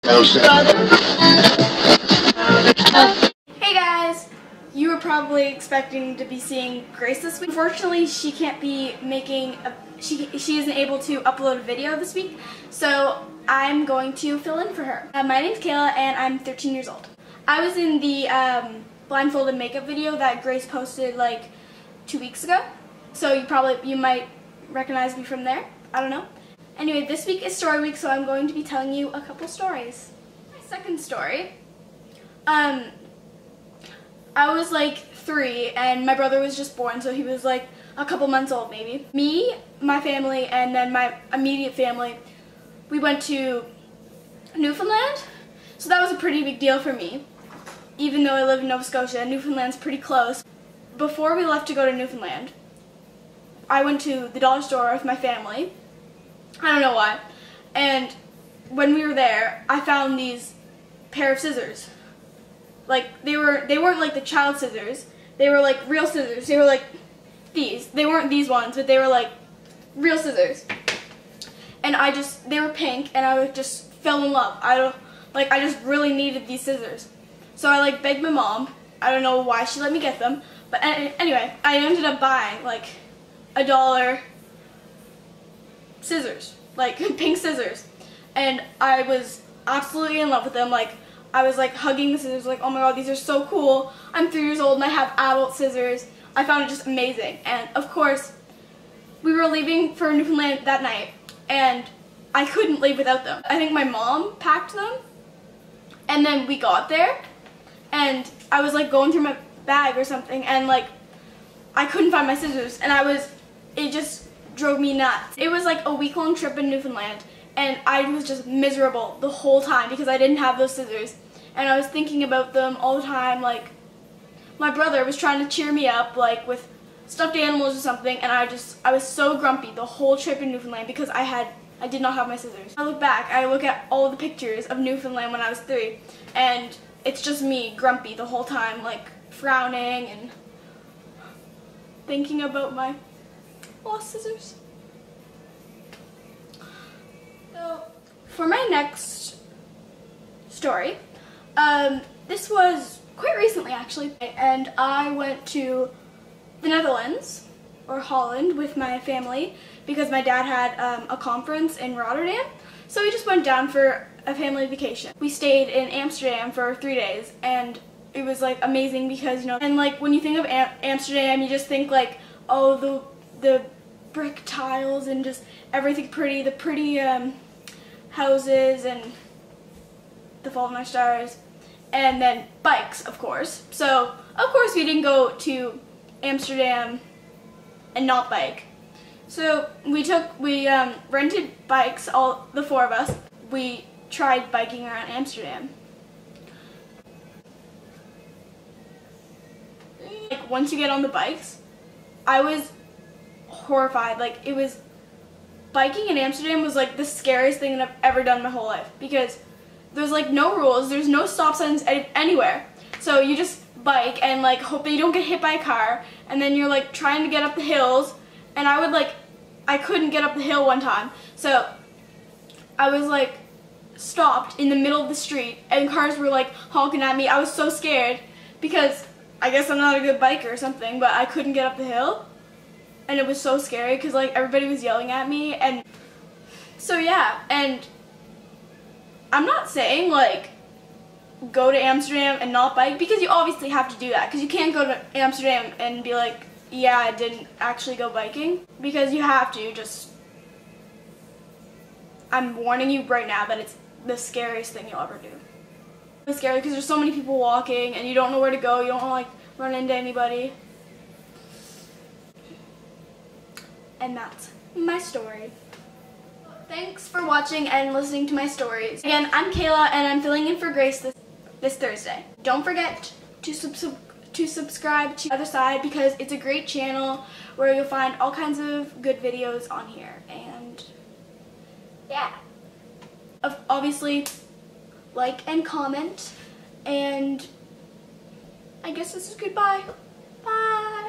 Hey guys! You were probably expecting to be seeing Grace this week. Unfortunately, she can't be making she isn't able to upload a video this week, so I'm going to fill in for her. My name's Kayla and I'm 13 years old. I was in the blindfolded makeup video that Grace posted like 2 weeks ago, so you might recognize me from there. I don't know. Anyway, this week is story week, so I'm going to be telling you a couple stories. My second story, I was like 3 and my brother was just born, so he was like a couple months old maybe. Me, my family, and then my immediate family, we went to Newfoundland, so that was a pretty big deal for me. Even though I live in Nova Scotia, Newfoundland's pretty close. Before we left to go to Newfoundland, I went to the dollar store with my family. I don't know why. And when we were there, I found these pair of scissors. Like they weren't like the child scissors. They were like real scissors. They were like these. They weren't these ones, but they were like real scissors. And they were pink, and I just fell in love. I just really needed these scissors. So I like begged my mom. I don't know why she let me get them, but anyway, I ended up buying like $1 scissors, like pink scissors, and I was absolutely in love with them. Like I was like hugging the scissors, like, oh my god, these are so cool. I'm 3 years old and I have adult scissors. I found it just amazing. And of course, we were leaving for Newfoundland that night, and I couldn't leave without them. I think my mom packed them, and then we got there, and I was like going through my bag or something, and like I couldn't find my scissors, and it just drove me nuts. It was like a week-long trip in Newfoundland, and I was just miserable the whole time because I didn't have those scissors, and I was thinking about them all the time. Like my brother was trying to cheer me up like with stuffed animals or something, and I was so grumpy the whole trip in Newfoundland because I did not have my scissors. I look back, I look at all the pictures of Newfoundland when I was 3, and it's just me grumpy the whole time, like frowning and thinking about my lost scissors. So for my next story, this was quite recently actually, and I went to the Netherlands or Holland with my family because my dad had a conference in Rotterdam, so we just went down for a family vacation. We stayed in Amsterdam for 3 days, and it was like amazing because, you know, and like when you think of Amsterdam, you just think like, oh, the brick tiles and just everything pretty, the pretty houses and the Fault in Our Stars, and then bikes, of course. So of course we didn't go to Amsterdam and not bike. So we rented bikes, all the 4 of us. We tried biking around Amsterdam. Like once you get on the bikes, I was horrified. Like biking in Amsterdam was like the scariest thing that I've ever done in my whole life because there's like no rules, there's no stop signs anywhere. So you just bike and like hope that you don't get hit by a car, and then you're like trying to get up the hills, and I couldn't get up the hill one time. So I was like stopped in the middle of the street and cars were like honking at me. I was so scared because I guess I'm not a good biker or something, but I couldn't get up the hill, and it was so scary because like everybody was yelling at me. And so yeah, and I'm not saying like go to Amsterdam and not bike, because you obviously have to do that, because you can't go to Amsterdam and be like, yeah, I didn't actually go biking, because you have to. I'm warning you right now that it's the scariest thing you'll ever do. It's scary because there's so many people walking and you don't know where to go, you don't want to like run into anybody. And that's my story. Thanks for watching and listening to my stories. Again, I'm Kayla and I'm filling in for Grace this Thursday. Don't forget to subscribe to the other side because it's a great channel where you'll find all kinds of good videos on here. And yeah, obviously like and comment, and I guess this is goodbye. Bye.